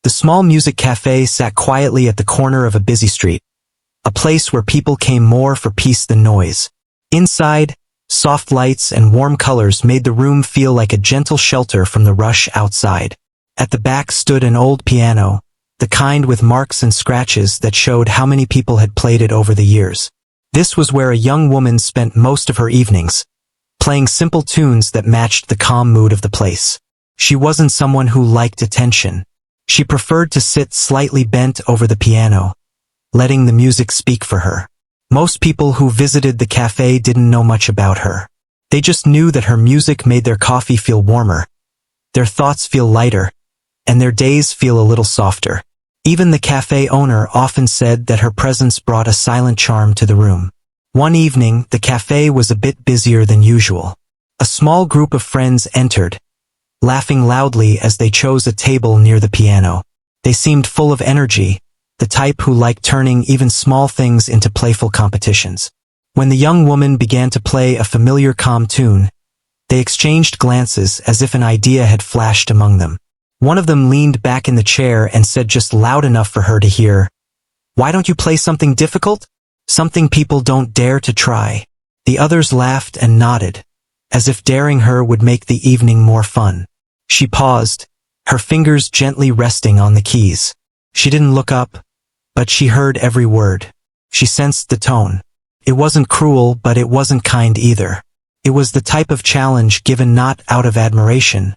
The small music cafe sat quietly at the corner of a busy street, a place where people came more for peace than noise. Inside, soft lights and warm colors made the room feel like a gentle shelter from the rush outside. At the back stood an old piano, the kind with marks and scratches that showed how many people had played it over the years. This was where a young woman spent most of her evenings, playing simple tunes that matched the calm mood of the place. She wasn't someone who liked attention. She preferred to sit slightly bent over the piano, letting the music speak for her. Most people who visited the cafe didn't know much about her. They just knew that her music made their coffee feel warmer, their thoughts feel lighter, and their days feel a little softer. Even the cafe owner often said that her presence brought a silent charm to the room. One evening, the cafe was a bit busier than usual. A small group of friends entered, laughing loudly as they chose a table near the piano. They seemed full of energy, the type who liked turning even small things into playful competitions. When the young woman began to play a familiar calm tune, they exchanged glances as if an idea had flashed among them. One of them leaned back in the chair and said just loud enough for her to hear, "Why don't you play something difficult? Something people don't dare to try." The others laughed and nodded, as if daring her would make the evening more fun. She paused, her fingers gently resting on the keys. She didn't look up, but she heard every word. She sensed the tone. It wasn't cruel, but it wasn't kind either. It was the type of challenge given not out of admiration,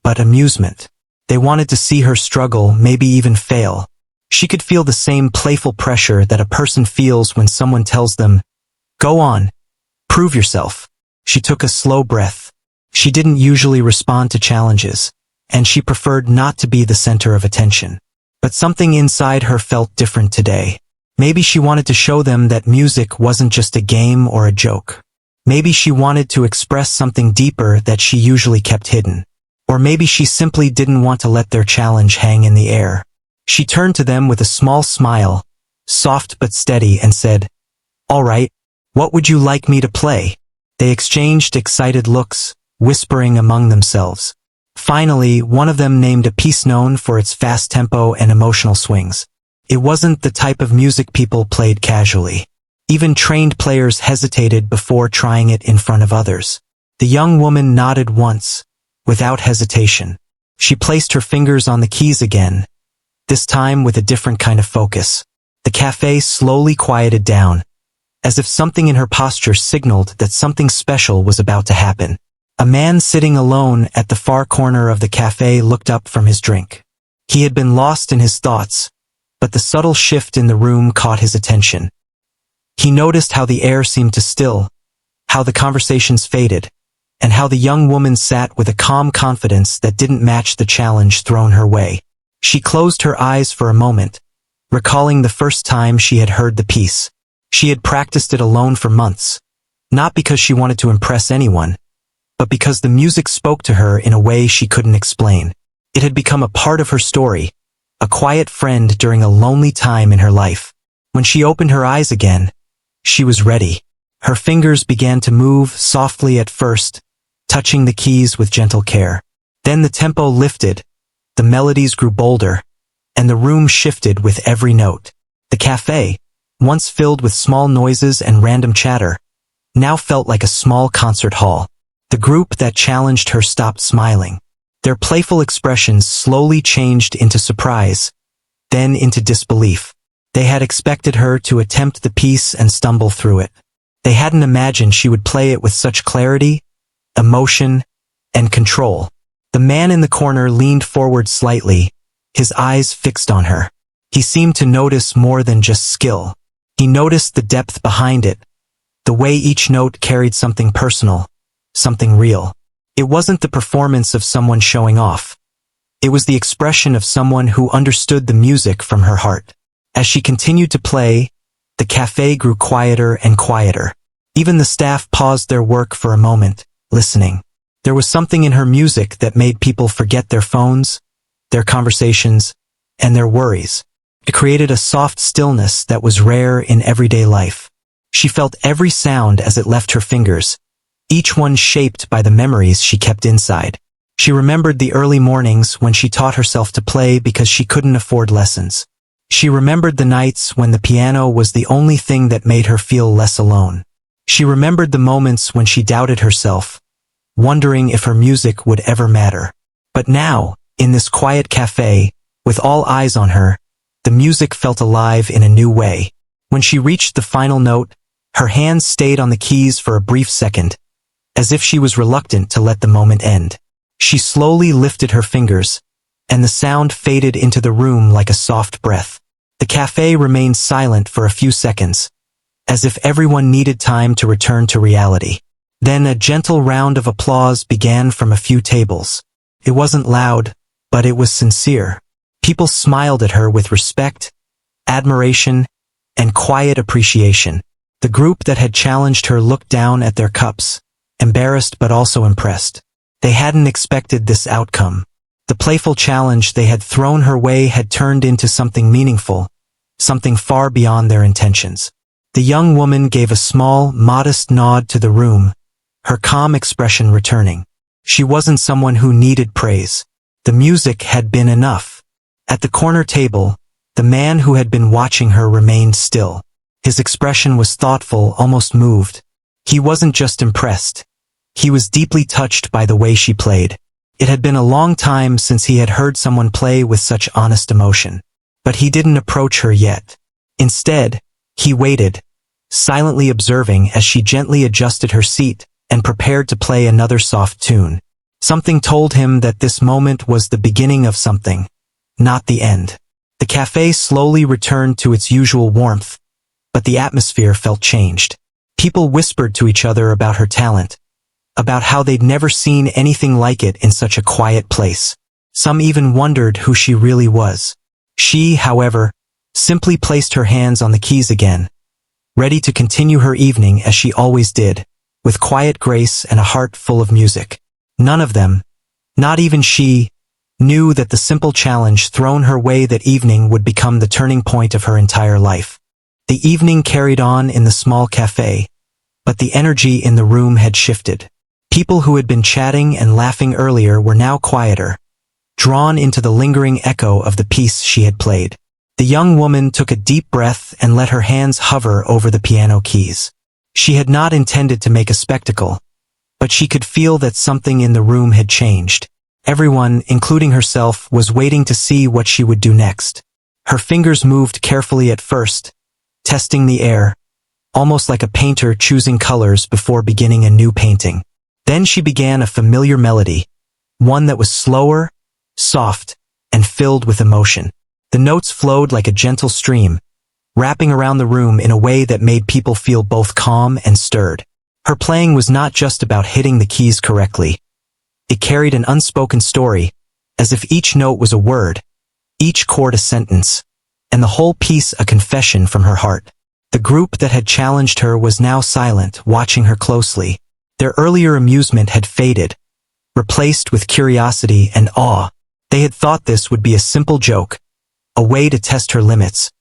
but amusement. They wanted to see her struggle, maybe even fail. She could feel the same playful pressure that a person feels when someone tells them, "Go on, prove yourself." She took a slow breath. She didn't usually respond to challenges, and she preferred not to be the center of attention. But something inside her felt different today. Maybe she wanted to show them that music wasn't just a game or a joke. Maybe she wanted to express something deeper that she usually kept hidden. Or maybe she simply didn't want to let their challenge hang in the air. She turned to them with a small smile, soft but steady, and said, "All right, what would you like me to play?" They exchanged excited looks, whispering among themselves. Finally, one of them named a piece known for its fast tempo and emotional swings. It wasn't the type of music people played casually. Even trained players hesitated before trying it in front of others. The young woman nodded once, without hesitation. She placed her fingers on the keys again, this time with a different kind of focus. The cafe slowly quieted down, as if something in her posture signaled that something special was about to happen. A man sitting alone at the far corner of the cafe looked up from his drink. He had been lost in his thoughts, but the subtle shift in the room caught his attention. He noticed how the air seemed to still, how the conversations faded, and how the young woman sat with a calm confidence that didn't match the challenge thrown her way. She closed her eyes for a moment, recalling the first time she had heard the piece. She had practiced it alone for months, not because she wanted to impress anyone, but because the music spoke to her in a way she couldn't explain. It had become a part of her story, a quiet friend during a lonely time in her life. When she opened her eyes again, she was ready. Her fingers began to move softly at first, touching the keys with gentle care. Then the tempo lifted, the melodies grew bolder, and the room shifted with every note. The cafe, once filled with small noises and random chatter, now felt like a small concert hall. The group that challenged her stopped smiling. Their playful expressions slowly changed into surprise, then into disbelief. They had expected her to attempt the piece and stumble through it. They hadn't imagined she would play it with such clarity, emotion, and control. The man in the corner leaned forward slightly, his eyes fixed on her. He seemed to notice more than just skill. He noticed the depth behind it, the way each note carried something personal, something real. It wasn't the performance of someone showing off. It was the expression of someone who understood the music from her heart. As she continued to play, the cafe grew quieter and quieter. Even the staff paused their work for a moment, listening. There was something in her music that made people forget their phones, their conversations, and their worries. It created a soft stillness that was rare in everyday life. She felt every sound as it left her fingers, each one shaped by the memories she kept inside. She remembered the early mornings when she taught herself to play because she couldn't afford lessons. She remembered the nights when the piano was the only thing that made her feel less alone. She remembered the moments when she doubted herself, wondering if her music would ever matter. But now, in this quiet cafe, with all eyes on her, the music felt alive in a new way. When she reached the final note, her hands stayed on the keys for a brief second, as if she was reluctant to let the moment end. She slowly lifted her fingers, and the sound faded into the room like a soft breath. The cafe remained silent for a few seconds, as if everyone needed time to return to reality. Then a gentle round of applause began from a few tables. It wasn't loud, but it was sincere. People smiled at her with respect, admiration, and quiet appreciation. The group that had challenged her looked down at their cups, embarrassed but also impressed. They hadn't expected this outcome. The playful challenge they had thrown her way had turned into something meaningful, something far beyond their intentions. The young woman gave a small, modest nod to the room, her calm expression returning. She wasn't someone who needed praise. The music had been enough. At the corner table, the man who had been watching her remained still. His expression was thoughtful, almost moved. He wasn't just impressed. He was deeply touched by the way she played. It had been a long time since he had heard someone play with such honest emotion. But he didn't approach her yet. Instead, he waited, silently observing as she gently adjusted her seat and prepared to play another soft tune. Something told him that this moment was the beginning of something, not the end. The cafe slowly returned to its usual warmth, but the atmosphere felt changed. People whispered to each other about her talent, about how they'd never seen anything like it in such a quiet place. Some even wondered who she really was. She, however, simply placed her hands on the keys again, ready to continue her evening as she always did, with quiet grace and a heart full of music. None of them, not even she, knew that the simple challenge thrown her way that evening would become the turning point of her entire life. The evening carried on in the small cafe, but the energy in the room had shifted. People who had been chatting and laughing earlier were now quieter, drawn into the lingering echo of the piece she had played. The young woman took a deep breath and let her hands hover over the piano keys. She had not intended to make a spectacle, but she could feel that something in the room had changed. Everyone, including herself, was waiting to see what she would do next. Her fingers moved carefully at first, testing the air, almost like a painter choosing colors before beginning a new painting. Then she began a familiar melody, one that was slower, soft, and filled with emotion. The notes flowed like a gentle stream, wrapping around the room in a way that made people feel both calm and stirred. Her playing was not just about hitting the keys correctly. It carried an unspoken story, as if each note was a word, each chord a sentence, and the whole piece a confession from her heart. The group that had challenged her was now silent, watching her closely. Their earlier amusement had faded, replaced with curiosity and awe. They had thought this would be a simple joke, a way to test her limits.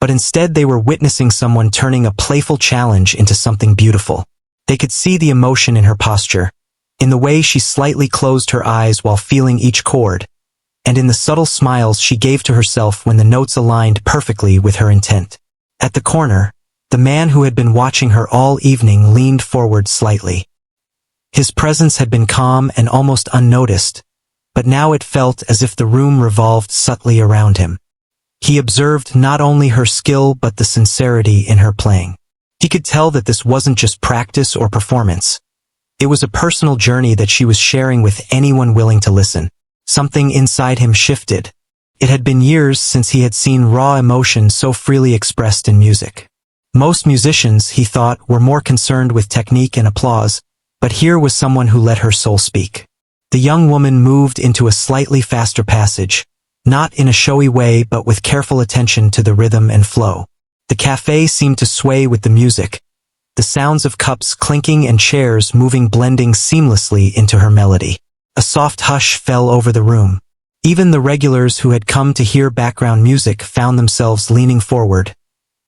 But instead they were witnessing someone turning a playful challenge into something beautiful. They could see the emotion in her posture, in the way she slightly closed her eyes while feeling each chord, and in the subtle smiles she gave to herself when the notes aligned perfectly with her intent. At the corner, the man who had been watching her all evening leaned forward slightly. His presence had been calm and almost unnoticed, but now it felt as if the room revolved subtly around him. He observed not only her skill but the sincerity in her playing. He could tell that this wasn't just practice or performance. It was a personal journey that she was sharing with anyone willing to listen. Something inside him shifted. It had been years since he had seen raw emotion so freely expressed in music. Most musicians, he thought, were more concerned with technique and applause, but here was someone who let her soul speak. The young woman moved into a slightly faster passage, not in a showy way but with careful attention to the rhythm and flow. The cafe seemed to sway with the music, the sounds of cups clinking and chairs moving blending seamlessly into her melody. A soft hush fell over the room. Even the regulars who had come to hear background music found themselves leaning forward,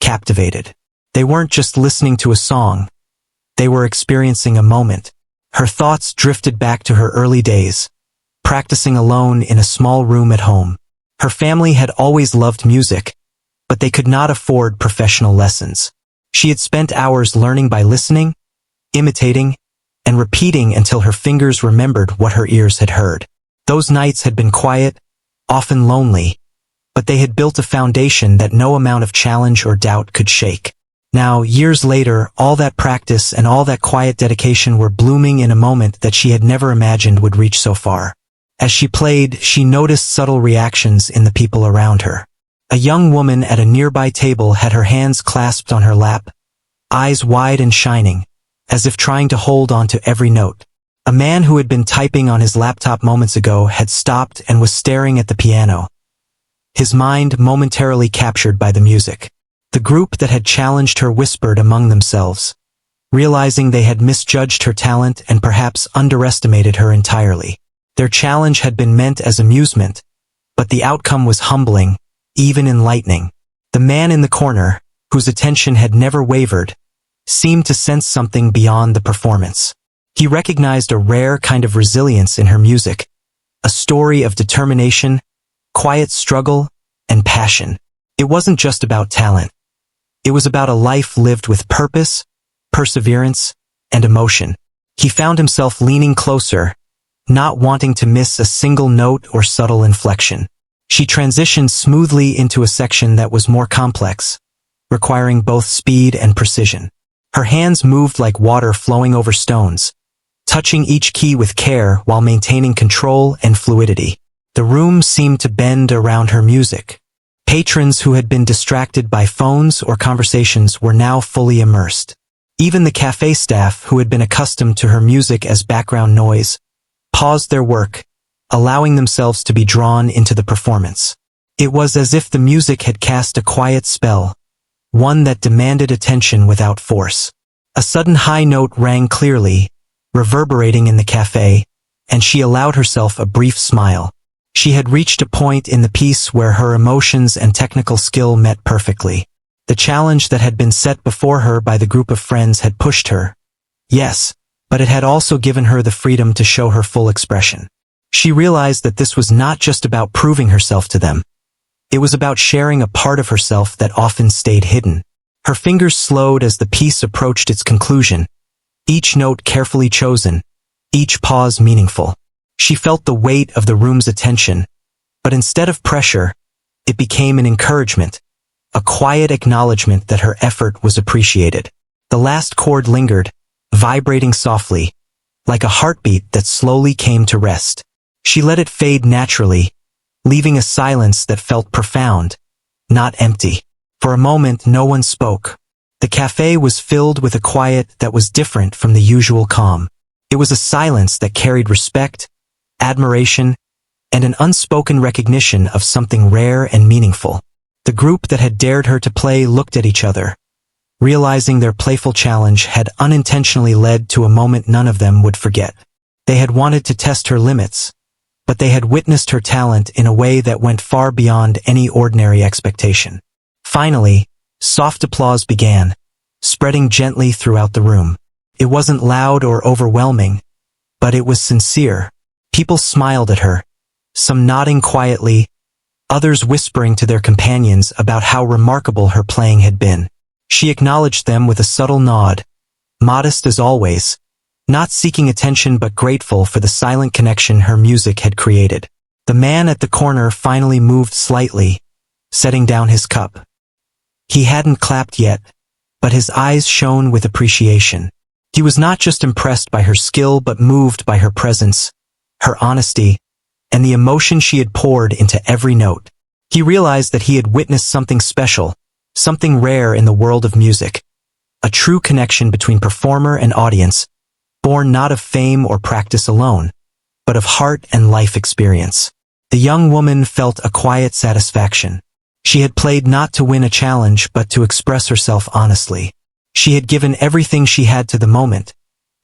captivated. They weren't just listening to a song. They were experiencing a moment. Her thoughts drifted back to her early days, practicing alone in a small room at home. Her family had always loved music, but they could not afford professional lessons. She had spent hours learning by listening, imitating, and repeating until her fingers remembered what her ears had heard. Those nights had been quiet, often lonely, but they had built a foundation that no amount of challenge or doubt could shake. Now, years later, all that practice and all that quiet dedication were blooming in a moment that she had never imagined would reach so far. As she played, she noticed subtle reactions in the people around her. A young woman at a nearby table had her hands clasped on her lap, eyes wide and shining, as if trying to hold on to every note. A man who had been typing on his laptop moments ago had stopped and was staring at the piano, his mind momentarily captured by the music. The group that had challenged her whispered among themselves, realizing they had misjudged her talent and perhaps underestimated her entirely. Their challenge had been meant as amusement, but the outcome was humbling, even enlightening. The man in the corner, whose attention had never wavered, seemed to sense something beyond the performance. He recognized a rare kind of resilience in her music, a story of determination, quiet struggle, and passion. It wasn't just about talent. It was about a life lived with purpose, perseverance, and emotion. He found himself leaning closer, not wanting to miss a single note or subtle inflection. She transitioned smoothly into a section that was more complex, requiring both speed and precision. Her hands moved like water flowing over stones, touching each key with care while maintaining control and fluidity. The room seemed to bend around her music. Patrons who had been distracted by phones or conversations were now fully immersed. Even the cafe staff, who had been accustomed to her music as background noise, paused their work, allowing themselves to be drawn into the performance. It was as if the music had cast a quiet spell, one that demanded attention without force. A sudden high note rang clearly, reverberating in the cafe, and she allowed herself a brief smile. She had reached a point in the piece where her emotions and technical skill met perfectly. The challenge that had been set before her by the group of friends had pushed her. Yes, but it had also given her the freedom to show her full expression. She realized that this was not just about proving herself to them. It was about sharing a part of herself that often stayed hidden. Her fingers slowed as the piece approached its conclusion, each note carefully chosen, each pause meaningful. She felt the weight of the room's attention, but instead of pressure, it became an encouragement, a quiet acknowledgement that her effort was appreciated. The last chord lingered, vibrating softly, like a heartbeat that slowly came to rest. She let it fade naturally, leaving a silence that felt profound, not empty. For a moment, no one spoke. The cafe was filled with a quiet that was different from the usual calm. It was a silence that carried respect, admiration, and an unspoken recognition of something rare and meaningful. The group that had dared her to play looked at each other, realizing their playful challenge had unintentionally led to a moment none of them would forget. They had wanted to test her limits, but they had witnessed her talent in a way that went far beyond any ordinary expectation. Finally, soft applause began, spreading gently throughout the room. It wasn't loud or overwhelming, but it was sincere. People smiled at her, some nodding quietly, others whispering to their companions about how remarkable her playing had been. She acknowledged them with a subtle nod, modest as always, not seeking attention but grateful for the silent connection her music had created. The man at the corner finally moved slightly, setting down his cup. He hadn't clapped yet, but his eyes shone with appreciation. He was not just impressed by her skill but moved by her presence, her honesty, and the emotion she had poured into every note. He realized that he had witnessed something special, something rare in the world of music, a true connection between performer and audience, born not of fame or practice alone, but of heart and life experience. The young woman felt a quiet satisfaction. She had played not to win a challenge but to express herself honestly. She had given everything she had to the moment,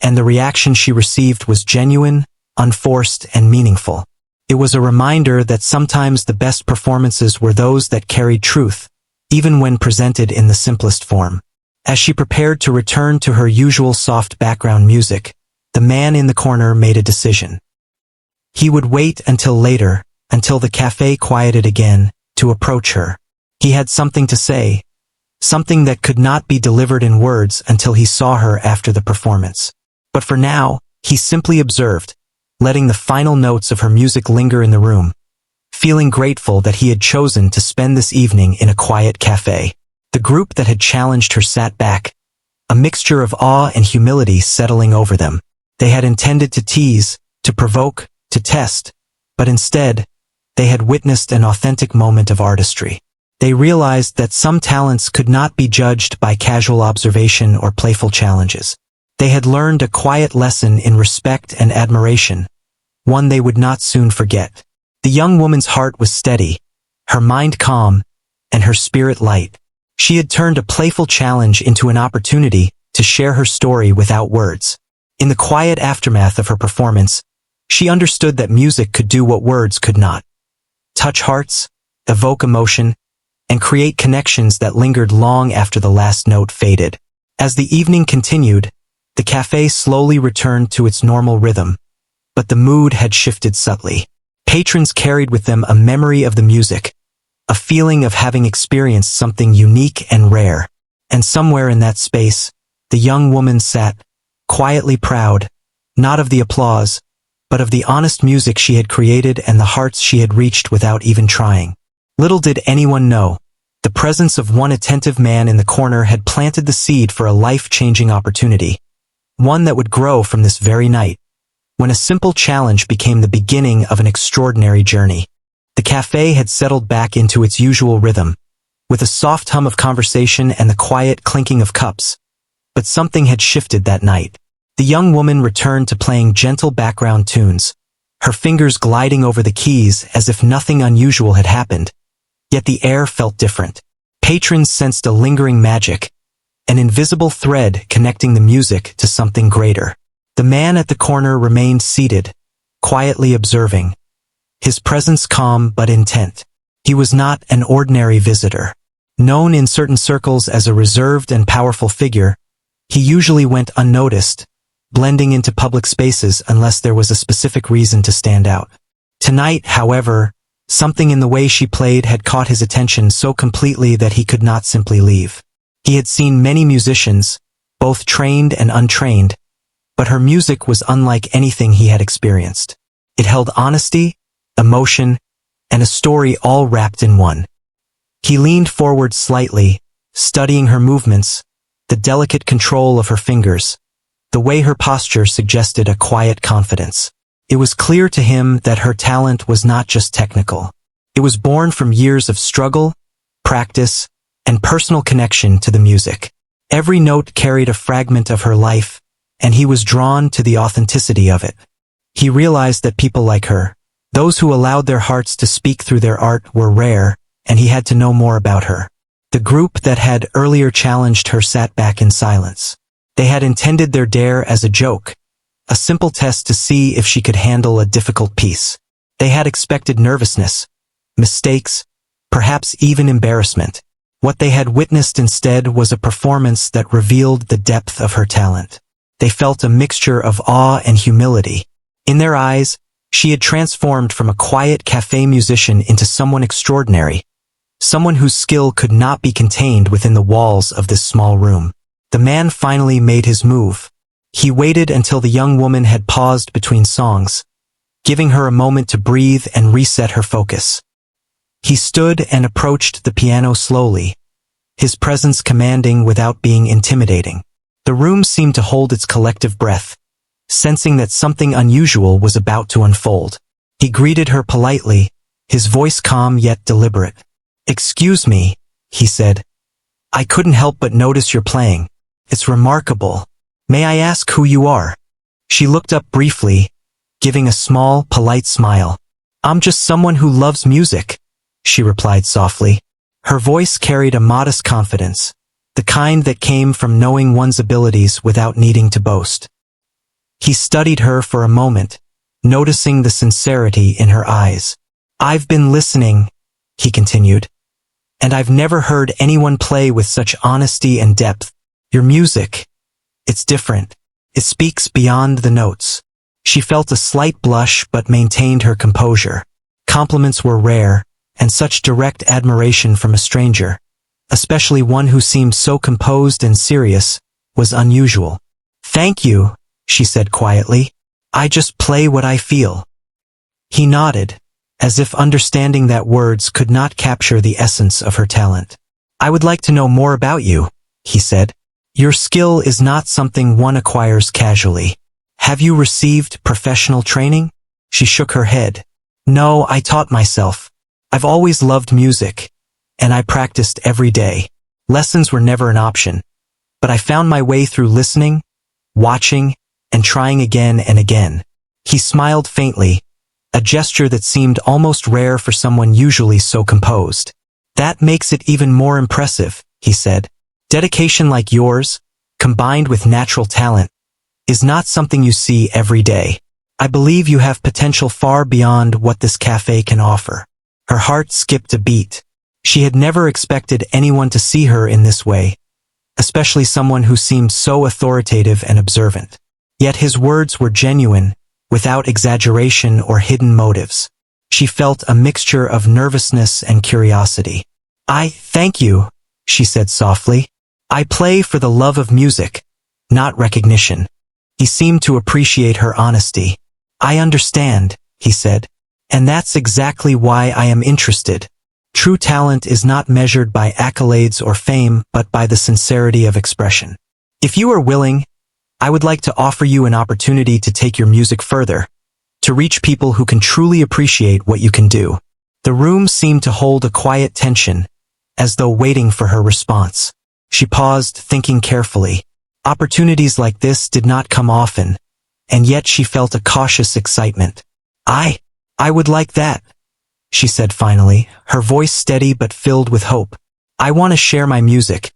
and the reaction she received was genuine, unforced, and meaningful. It was a reminder that sometimes the best performances were those that carried truth, even when presented in the simplest form. As she prepared to return to her usual soft background music, the man in the corner made a decision. He would wait until later, until the cafe quieted again, to approach her. He had something to say, something that could not be delivered in words until he saw her after the performance. But for now, he simply observed, letting the final notes of her music linger in the room, feeling grateful that he had chosen to spend this evening in a quiet cafe. The group that had challenged her sat back, a mixture of awe and humility settling over them. They had intended to tease, to provoke, to test, but instead, they had witnessed an authentic moment of artistry. They realized that some talents could not be judged by casual observation or playful challenges. They had learned a quiet lesson in respect and admiration, one they would not soon forget. The young woman's heart was steady, her mind calm, and her spirit light. She had turned a playful challenge into an opportunity to share her story without words. In the quiet aftermath of her performance, she understood that music could do what words could not: touch hearts, evoke emotion, and create connections that lingered long after the last note faded. As the evening continued, the cafe slowly returned to its normal rhythm, but the mood had shifted subtly. Patrons carried with them a memory of the music, a feeling of having experienced something unique and rare. And somewhere in that space, the young woman sat, quietly proud, not of the applause, but of the honest music she had created and the hearts she had reached without even trying. Little did anyone know, the presence of one attentive man in the corner had planted the seed for a life-changing opportunity, one that would grow from this very night, when a simple challenge became the beginning of an extraordinary journey. The cafe had settled back into its usual rhythm, with a soft hum of conversation and the quiet clinking of cups. But something had shifted that night. The young woman returned to playing gentle background tunes, her fingers gliding over the keys as if nothing unusual had happened. Yet the air felt different. Patrons sensed a lingering magic, an invisible thread connecting the music to something greater. The man at the corner remained seated, quietly observing, his presence calm but intent. He was not an ordinary visitor. Known in certain circles as a reserved and powerful figure, he usually went unnoticed, blending into public spaces unless there was a specific reason to stand out. Tonight, however, something in the way she played had caught his attention so completely that he could not simply leave. He had seen many musicians, both trained and untrained, but her music was unlike anything he had experienced. It held honesty, emotion, and a story all wrapped in one. He leaned forward slightly, studying her movements, the delicate control of her fingers, the way her posture suggested a quiet confidence. It was clear to him that her talent was not just technical. It was born from years of struggle, practice, and personal connection to the music. Every note carried a fragment of her life, and he was drawn to the authenticity of it. He realized that people like her, those who allowed their hearts to speak through their art, were rare, and he had to know more about her. The group that had earlier challenged her sat back in silence. They had intended their dare as a joke, a simple test to see if she could handle a difficult piece. They had expected nervousness, mistakes, perhaps even embarrassment. What they had witnessed instead was a performance that revealed the depth of her talent. They felt a mixture of awe and humility. In their eyes, she had transformed from a quiet cafe musician into someone extraordinary, someone whose skill could not be contained within the walls of this small room. The man finally made his move. He waited until the young woman had paused between songs, giving her a moment to breathe and reset her focus. He stood and approached the piano slowly, his presence commanding without being intimidating. The room seemed to hold its collective breath, sensing that something unusual was about to unfold. He greeted her politely, his voice calm yet deliberate. "Excuse me," he said. "I couldn't help but notice your playing. It's remarkable. May I ask who you are?" She looked up briefly, giving a small, polite smile. "I'm just someone who loves music," she replied softly. Her voice carried a modest confidence, the kind that came from knowing one's abilities without needing to boast. He studied her for a moment, noticing the sincerity in her eyes. "I've been listening," he continued, "and I've never heard anyone play with such honesty and depth. Your music, it's different. It speaks beyond the notes. She felt a slight blush but maintained her composure. Compliments were rare, and such direct admiration from a stranger, especially one who seemed so composed and serious, was unusual. "Thank you," she said quietly. "I just play what I feel." He nodded, as if understanding that words could not capture the essence of her talent. "I would like to know more about you," he said. "Your skill is not something one acquires casually. Have you received professional training?" She shook her head. "No, I taught myself. I've always loved music, and I practiced every day. Lessons were never an option, but I found my way through listening, watching, and trying again and again." He smiled faintly, a gesture that seemed almost rare for someone usually so composed. "That makes it even more impressive," he said. "Dedication like yours, combined with natural talent, is not something you see every day. I believe you have potential far beyond what this cafe can offer." Her heart skipped a beat. She had never expected anyone to see her in this way, especially someone who seemed so authoritative and observant. Yet his words were genuine, without exaggeration or hidden motives. She felt a mixture of nervousness and curiosity. "I thank you," she said softly. "I play for the love of music, not recognition." He seemed to appreciate her honesty. "I understand," he said, "and that's exactly why I am interested. True talent is not measured by accolades or fame, but by the sincerity of expression. If you are willing, I would like to offer you an opportunity to take your music further, to reach people who can truly appreciate what you can do." The room seemed to hold a quiet tension, as though waiting for her response. She paused, thinking carefully. Opportunities like this did not come often, and yet she felt a cautious excitement. I would like that," she said finally, her voice steady but filled with hope. "I want to share my music,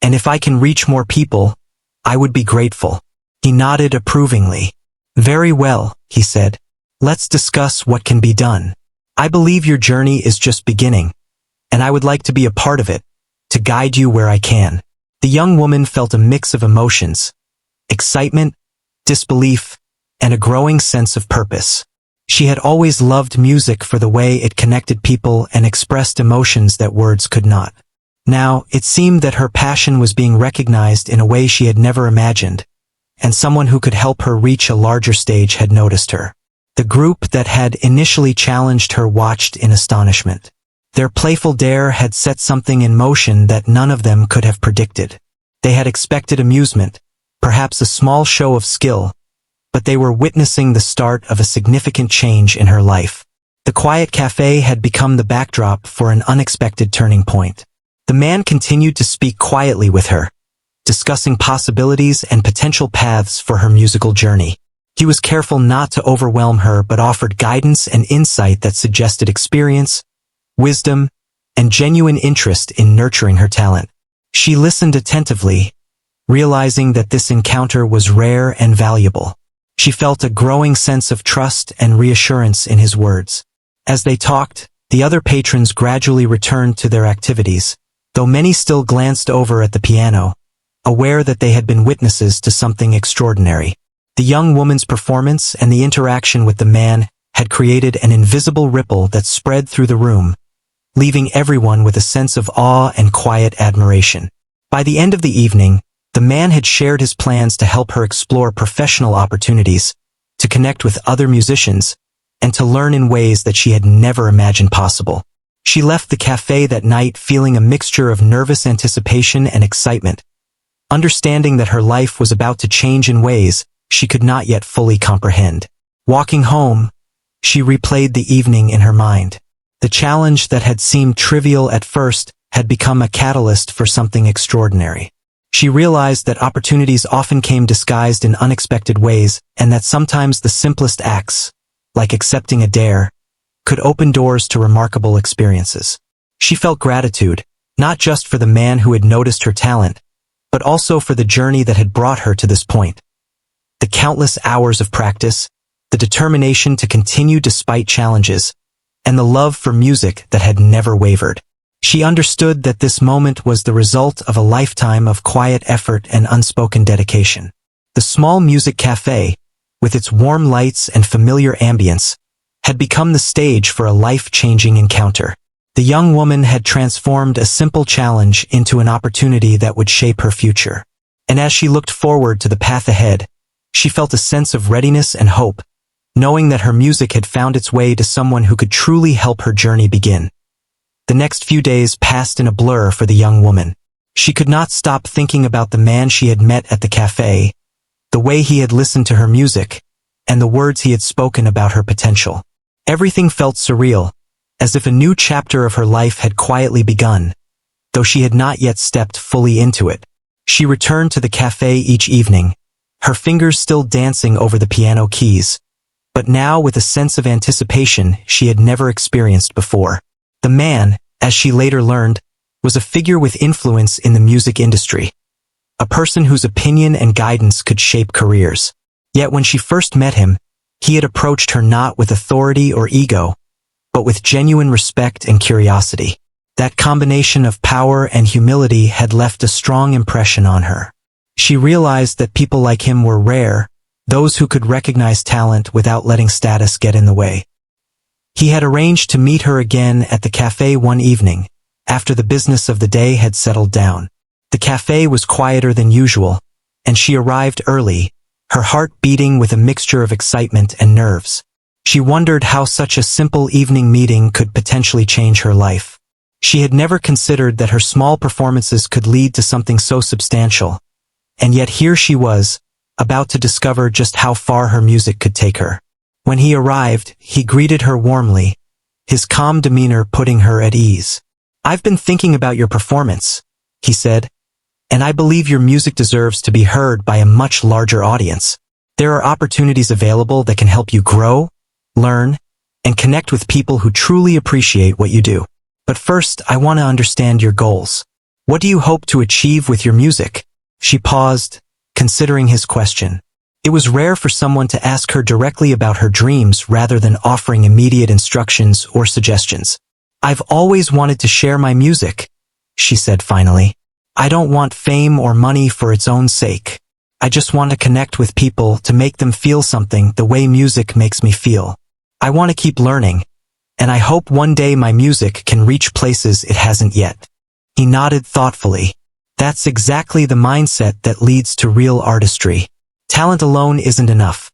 and if I can reach more people, I would be grateful." He nodded approvingly. "Very well," he said. "Let's discuss what can be done. I believe your journey is just beginning, and I would like to be a part of it, to guide you where I can." The young woman felt a mix of emotions: excitement, disbelief, and a growing sense of purpose. She had always loved music for the way it connected people and expressed emotions that words could not. Now, it seemed that her passion was being recognized in a way she had never imagined, and someone who could help her reach a larger stage had noticed her. The group that had initially challenged her watched in astonishment. Their playful dare had set something in motion that none of them could have predicted. They had expected amusement, perhaps a small show of skill, but they were witnessing the start of a significant change in her life. The quiet cafe had become the backdrop for an unexpected turning point. The man continued to speak quietly with her, discussing possibilities and potential paths for her musical journey. He was careful not to overwhelm her but offered guidance and insight that suggested experience, wisdom, and genuine interest in nurturing her talent. She listened attentively, realizing that this encounter was rare and valuable. She felt a growing sense of trust and reassurance in his words. As they talked, the other patrons gradually returned to their activities, though many still glanced over at the piano, aware that they had been witnesses to something extraordinary. The young woman's performance and the interaction with the man had created an invisible ripple that spread through the room, leaving everyone with a sense of awe and quiet admiration. By the end of the evening, the man had shared his plans to help her explore professional opportunities, to connect with other musicians, and to learn in ways that she had never imagined possible. She left the cafe that night feeling a mixture of nervous anticipation and excitement, understanding that her life was about to change in ways she could not yet fully comprehend. Walking home, she replayed the evening in her mind. The challenge that had seemed trivial at first had become a catalyst for something extraordinary. She realized that opportunities often came disguised in unexpected ways, and that sometimes the simplest acts, like accepting a dare, could open doors to remarkable experiences. She felt gratitude, not just for the man who had noticed her talent, but also for the journey that had brought her to this point. The countless hours of practice, the determination to continue despite challenges, and the love for music that had never wavered. She understood that this moment was the result of a lifetime of quiet effort and unspoken dedication. The small music cafe, with its warm lights and familiar ambience, had become the stage for a life-changing encounter. The young woman had transformed a simple challenge into an opportunity that would shape her future. And as she looked forward to the path ahead, she felt a sense of readiness and hope, knowing that her music had found its way to someone who could truly help her journey begin. The next few days passed in a blur for the young woman. She could not stop thinking about the man she had met at the cafe, the way he had listened to her music, and the words he had spoken about her potential. Everything felt surreal, as if a new chapter of her life had quietly begun, though she had not yet stepped fully into it. She returned to the cafe each evening, her fingers still dancing over the piano keys, but now with a sense of anticipation she had never experienced before. The man, as she later learned, was a figure with influence in the music industry, a person whose opinion and guidance could shape careers. Yet when she first met him, he had approached her not with authority or ego, but with genuine respect and curiosity. That combination of power and humility had left a strong impression on her. She realized that people like him were rare, those who could recognize talent without letting status get in the way. He had arranged to meet her again at the cafe one evening, after the business of the day had settled down. The cafe was quieter than usual, and she arrived early, her heart beating with a mixture of excitement and nerves. She wondered how such a simple evening meeting could potentially change her life. She had never considered that her small performances could lead to something so substantial, and yet here she was, about to discover just how far her music could take her. When he arrived, he greeted her warmly, his calm demeanor putting her at ease. "I've been thinking about your performance," he said, "and I believe your music deserves to be heard by a much larger audience. There are opportunities available that can help you grow, learn, and connect with people who truly appreciate what you do. But first, I want to understand your goals. What do you hope to achieve with your music?" She paused, considering his question. It was rare for someone to ask her directly about her dreams rather than offering immediate instructions or suggestions. "I've always wanted to share my music," she said finally. "I don't want fame or money for its own sake. I just want to connect with people to make them feel something the way music makes me feel. I want to keep learning, and I hope one day my music can reach places it hasn't yet." He nodded thoughtfully. "That's exactly the mindset that leads to real artistry. Talent alone isn't enough.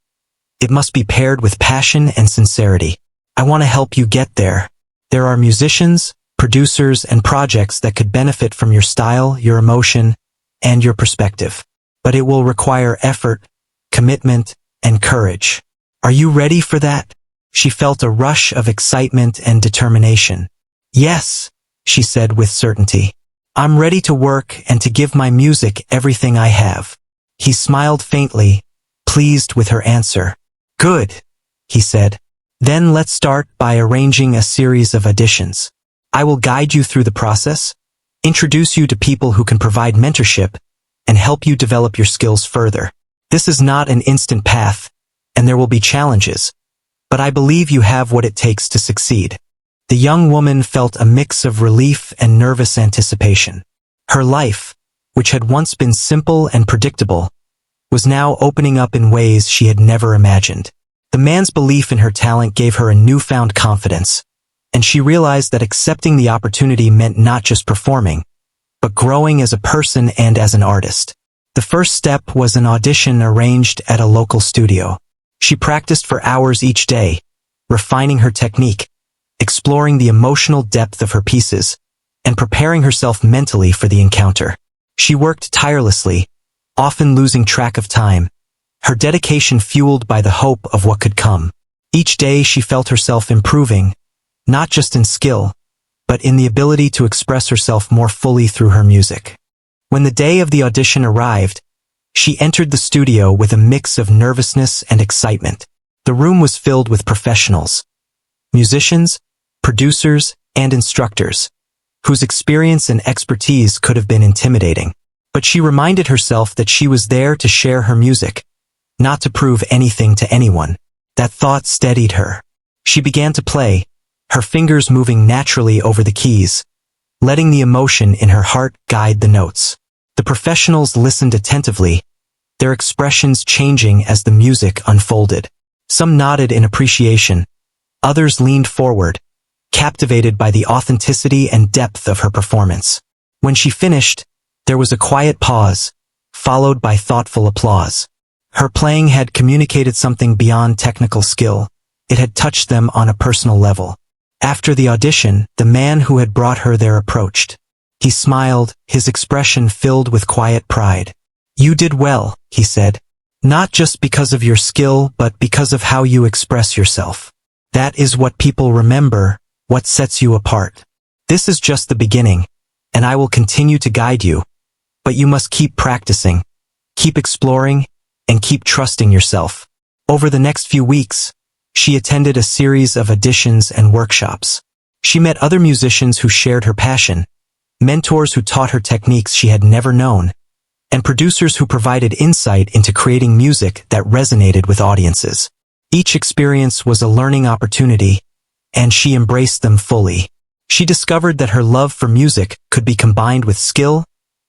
It must be paired with passion and sincerity. I want to help you get there. There are musicians, producers, and projects that could benefit from your style, your emotion, and your perspective. But it will require effort, commitment, and courage. Are you ready for that?" She felt a rush of excitement and determination. "Yes," she said with certainty. "I'm ready to work and to give my music everything I have." He smiled faintly, pleased with her answer. "Good," he said. "Then let's start by arranging a series of auditions. I will guide you through the process, introduce you to people who can provide mentorship, and help you develop your skills further. This is not an instant path, and there will be challenges, but I believe you have what it takes to succeed." The young woman felt a mix of relief and nervous anticipation. Her life, which had once been simple and predictable, was now opening up in ways she had never imagined. The man's belief in her talent gave her a newfound confidence, and she realized that accepting the opportunity meant not just performing, but growing as a person and as an artist. The first step was an audition arranged at a local studio. She practiced for hours each day, refining her technique, exploring the emotional depth of her pieces, and preparing herself mentally for the encounter. She worked tirelessly, often losing track of time, her dedication fueled by the hope of what could come. Each day she felt herself improving, not just in skill, but in the ability to express herself more fully through her music. When the day of the audition arrived, she entered the studio with a mix of nervousness and excitement. The room was filled with professionals, musicians, producers, and instructors, whose experience and expertise could have been intimidating. But she reminded herself that she was there to share her music, not to prove anything to anyone. That thought steadied her. She began to play, her fingers moving naturally over the keys, letting the emotion in her heart guide the notes. The professionals listened attentively, their expressions changing as the music unfolded. Some nodded in appreciation, others leaned forward, captivated by the authenticity and depth of her performance. When she finished, there was a quiet pause, followed by thoughtful applause. Her playing had communicated something beyond technical skill. It had touched them on a personal level. After the audition, the man who had brought her there approached. He smiled, his expression filled with quiet pride. "You did well," he said. "Not just because of your skill, but because of how you express yourself. That is what people remember, what sets you apart. This is just the beginning, and I will continue to guide you. But you must keep practicing, keep exploring, and keep trusting yourself." Over the next few weeks, she attended a series of auditions and workshops. She met other musicians who shared her passion, mentors who taught her techniques she had never known, and producers who provided insight into creating music that resonated with audiences. Each experience was a learning opportunity, and she embraced them fully. She discovered that her love for music could be combined with skill,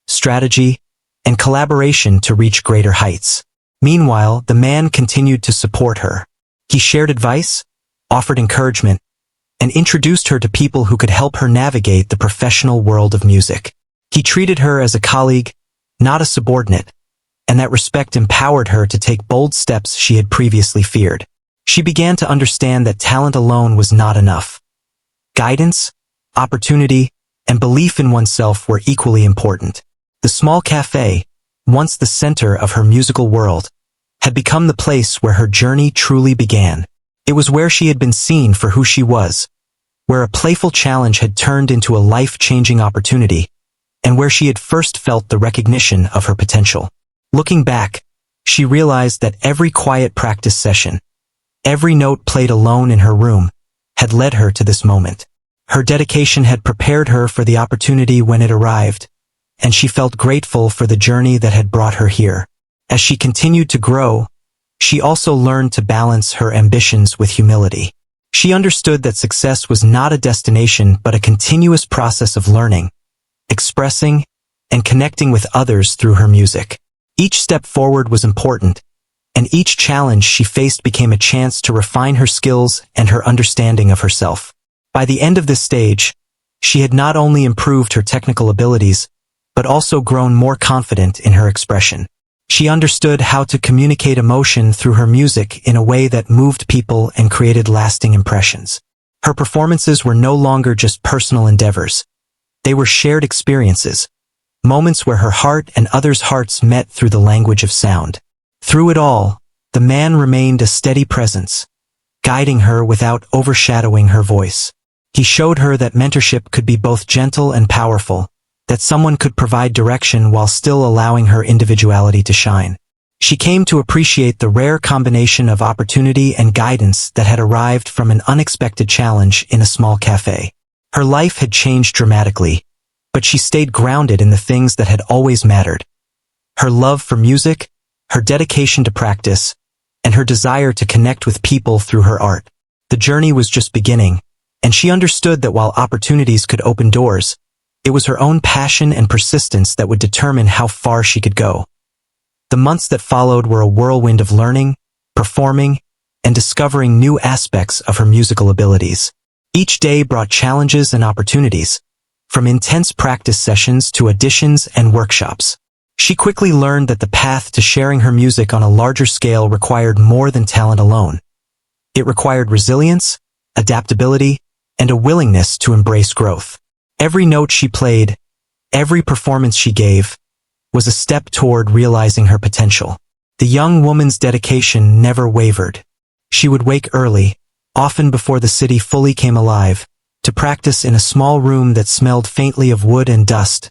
strategy, and collaboration to reach greater heights. Meanwhile, the man continued to support her. He shared advice, offered encouragement, and introduced her to people who could help her navigate the professional world of music. He treated her as a colleague, not a subordinate, and that respect empowered her to take bold steps she had previously feared. She began to understand that talent alone was not enough. Guidance, opportunity, and belief in oneself were equally important. The small cafe, once the center of her musical world, had become the place where her journey truly began. It was where she had been seen for who she was, where a playful challenge had turned into a life-changing opportunity, and where she had first felt the recognition of her potential. Looking back, she realized that every quiet practice session, every note played alone in her room, had led her to this moment. Her dedication had prepared her for the opportunity when it arrived, and she felt grateful for the journey that had brought her here. As she continued to grow, she also learned to balance her ambitions with humility. She understood that success was not a destination but a continuous process of learning, expressing, and connecting with others through her music. Each step forward was important, and each challenge she faced became a chance to refine her skills and her understanding of herself. By the end of this stage, she had not only improved her technical abilities, but also grown more confident in her expression. She understood how to communicate emotion through her music in a way that moved people and created lasting impressions. Her performances were no longer just personal endeavors. They were shared experiences, moments where her heart and others' hearts met through the language of sound. Through it all, the man remained a steady presence, guiding her without overshadowing her voice. He showed her that mentorship could be both gentle and powerful, that someone could provide direction while still allowing her individuality to shine. She came to appreciate the rare combination of opportunity and guidance that had arrived from an unexpected challenge in a small cafe. Her life had changed dramatically, but she stayed grounded in the things that had always mattered. Her love for music, her dedication to practice, and her desire to connect with people through her art. The journey was just beginning, and she understood that while opportunities could open doors, it was her own passion and persistence that would determine how far she could go. The months that followed were a whirlwind of learning, performing, and discovering new aspects of her musical abilities. Each day brought challenges and opportunities, from intense practice sessions to auditions and workshops. She quickly learned that the path to sharing her music on a larger scale required more than talent alone. It required resilience, adaptability, and a willingness to embrace growth. Every note she played, every performance she gave, was a step toward realizing her potential. The young woman's dedication never wavered. She would wake early, often before the city fully came alive, to practice in a small room that smelled faintly of wood and dust,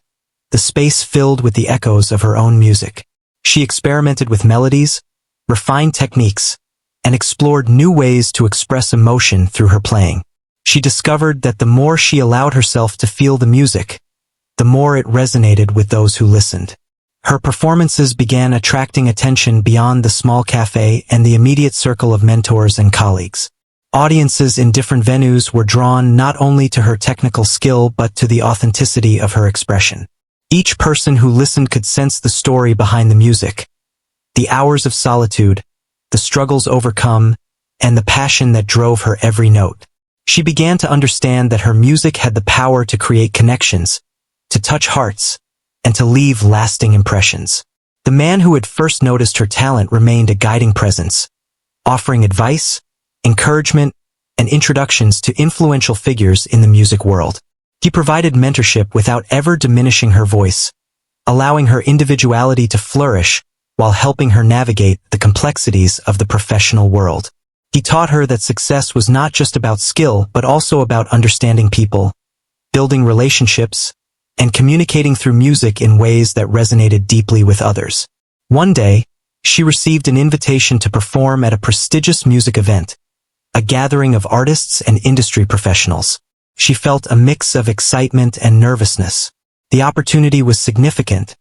the space filled with the echoes of her own music. She experimented with melodies, refined techniques, and explored new ways to express emotion through her playing. She discovered that the more she allowed herself to feel the music, the more it resonated with those who listened. Her performances began attracting attention beyond the small cafe and the immediate circle of mentors and colleagues. Audiences in different venues were drawn not only to her technical skill but to the authenticity of her expression. Each person who listened could sense the story behind the music, the hours of solitude, the struggles overcome, and the passion that drove her every note. She began to understand that her music had the power to create connections, to touch hearts, and to leave lasting impressions. The man who had first noticed her talent remained a guiding presence, offering advice, encouragement, and introductions to influential figures in the music world. He provided mentorship without ever diminishing her voice, allowing her individuality to flourish while helping her navigate the complexities of the professional world. He taught her that success was not just about skill, but also about understanding people, building relationships, and communicating through music in ways that resonated deeply with others. One day, she received an invitation to perform at a prestigious music event, a gathering of artists and industry professionals. She felt a mix of excitement and nervousness. The opportunity was significant,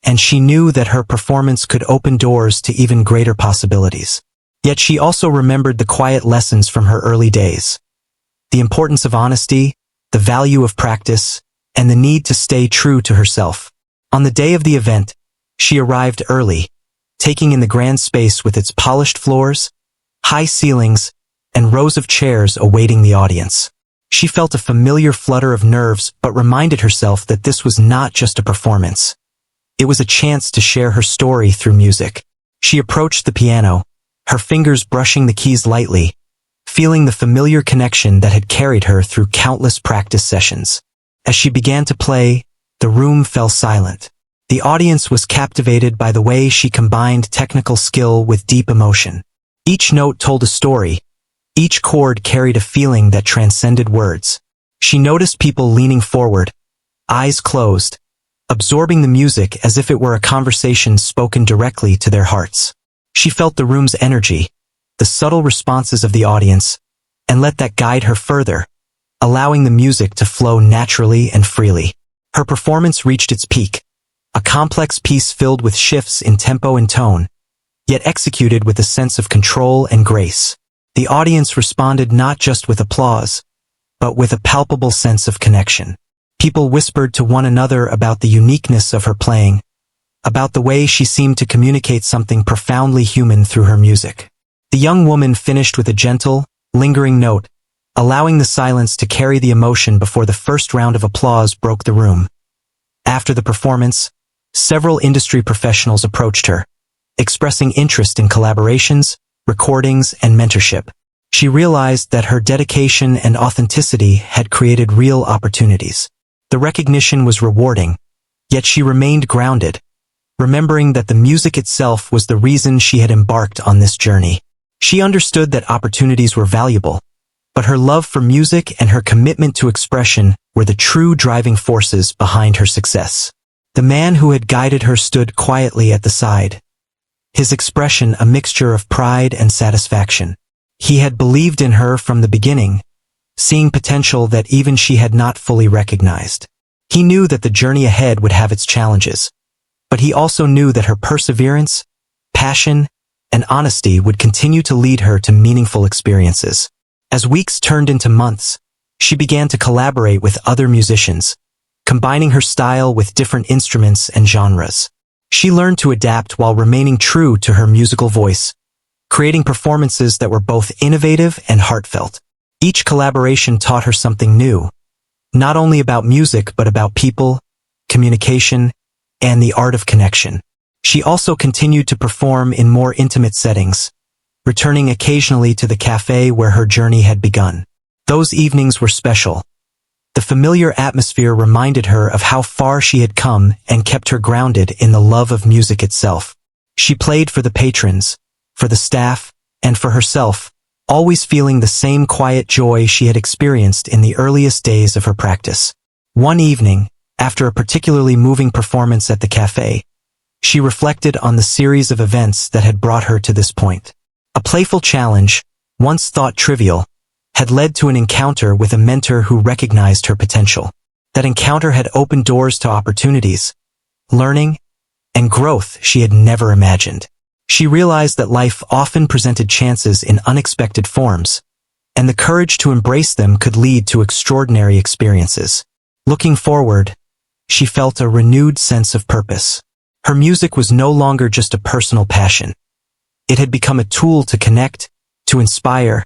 and she knew that her performance could open doors to even greater possibilities. Yet she also remembered the quiet lessons from her early days. The importance of honesty, the value of practice, and the need to stay true to herself. On the day of the event, she arrived early, taking in the grand space with its polished floors, high ceilings, and rows of chairs awaiting the audience. She felt a familiar flutter of nerves but reminded herself that this was not just a performance. It was a chance to share her story through music. She approached the piano, her fingers brushing the keys lightly, feeling the familiar connection that had carried her through countless practice sessions. As she began to play, the room fell silent. The audience was captivated by the way she combined technical skill with deep emotion. Each note told a story. Each chord carried a feeling that transcended words. She noticed people leaning forward, eyes closed, absorbing the music as if it were a conversation spoken directly to their hearts. She felt the room's energy, the subtle responses of the audience, and let that guide her further, allowing the music to flow naturally and freely. Her performance reached its peak, a complex piece filled with shifts in tempo and tone, yet executed with a sense of control and grace. The audience responded not just with applause, but with a palpable sense of connection. People whispered to one another about the uniqueness of her playing, about the way she seemed to communicate something profoundly human through her music. The young woman finished with a gentle, lingering note, allowing the silence to carry the emotion before the first round of applause broke the room. After the performance, several industry professionals approached her, expressing interest in collaborations, recordings, and mentorship. She realized that her dedication and authenticity had created real opportunities. The recognition was rewarding, yet she remained grounded, remembering that the music itself was the reason she had embarked on this journey. She understood that opportunities were valuable, but her love for music and her commitment to expression were the true driving forces behind her success. The man who had guided her stood quietly at the side, his expression a mixture of pride and satisfaction. He had believed in her from the beginning, seeing potential that even she had not fully recognized. He knew that the journey ahead would have its challenges, but he also knew that her perseverance, passion, and honesty would continue to lead her to meaningful experiences. As weeks turned into months, she began to collaborate with other musicians, combining her style with different instruments and genres. She learned to adapt while remaining true to her musical voice, creating performances that were both innovative and heartfelt. Each collaboration taught her something new, not only about music but about people, communication, and the art of connection. She also continued to perform in more intimate settings, returning occasionally to the cafe where her journey had begun. Those evenings were special. The familiar atmosphere reminded her of how far she had come and kept her grounded in the love of music itself. She played for the patrons, for the staff, and for herself, always feeling the same quiet joy she had experienced in the earliest days of her practice. One evening, after a particularly moving performance at the cafe, she reflected on the series of events that had brought her to this point. A playful challenge, once thought trivial, had led to an encounter with a mentor who recognized her potential. That encounter had opened doors to opportunities, learning, and growth she had never imagined. She realized that life often presented chances in unexpected forms, and the courage to embrace them could lead to extraordinary experiences. Looking forward, she felt a renewed sense of purpose. Her music was no longer just a personal passion. It had become a tool to connect, to inspire,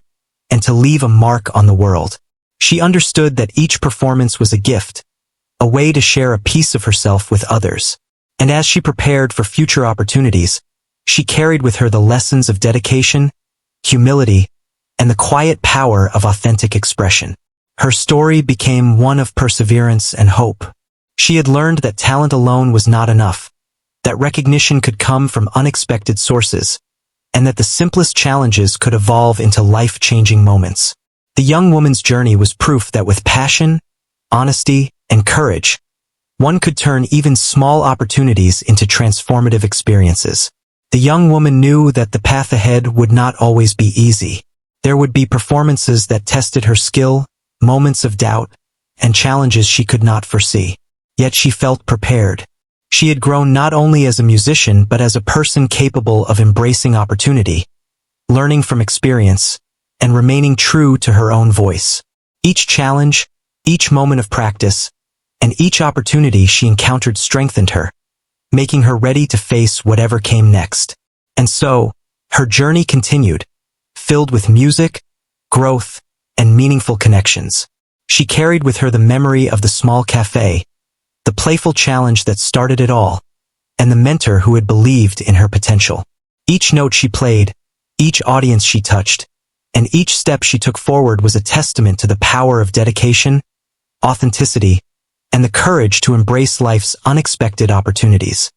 and to leave a mark on the world. She understood that each performance was a gift, a way to share a piece of herself with others. And as she prepared for future opportunities, she carried with her the lessons of dedication, humility, and the quiet power of authentic expression. Her story became one of perseverance and hope. She had learned that talent alone was not enough, that recognition could come from unexpected sources, and that the simplest challenges could evolve into life-changing moments. The young woman's journey was proof that with passion, honesty, and courage, one could turn even small opportunities into transformative experiences. The young woman knew that the path ahead would not always be easy. There would be performances that tested her skill, moments of doubt, and challenges she could not foresee. Yet she felt prepared. She had grown not only as a musician but as a person capable of embracing opportunity, learning from experience, and remaining true to her own voice. Each challenge, each moment of practice, and each opportunity she encountered strengthened her, making her ready to face whatever came next. And so, her journey continued, filled with music, growth, and meaningful connections. She carried with her the memory of the small cafe, the playful challenge that started it all, and the mentor who had believed in her potential. Each note she played, each audience she touched, and each step she took forward was a testament to the power of dedication, authenticity, and the courage to embrace life's unexpected opportunities.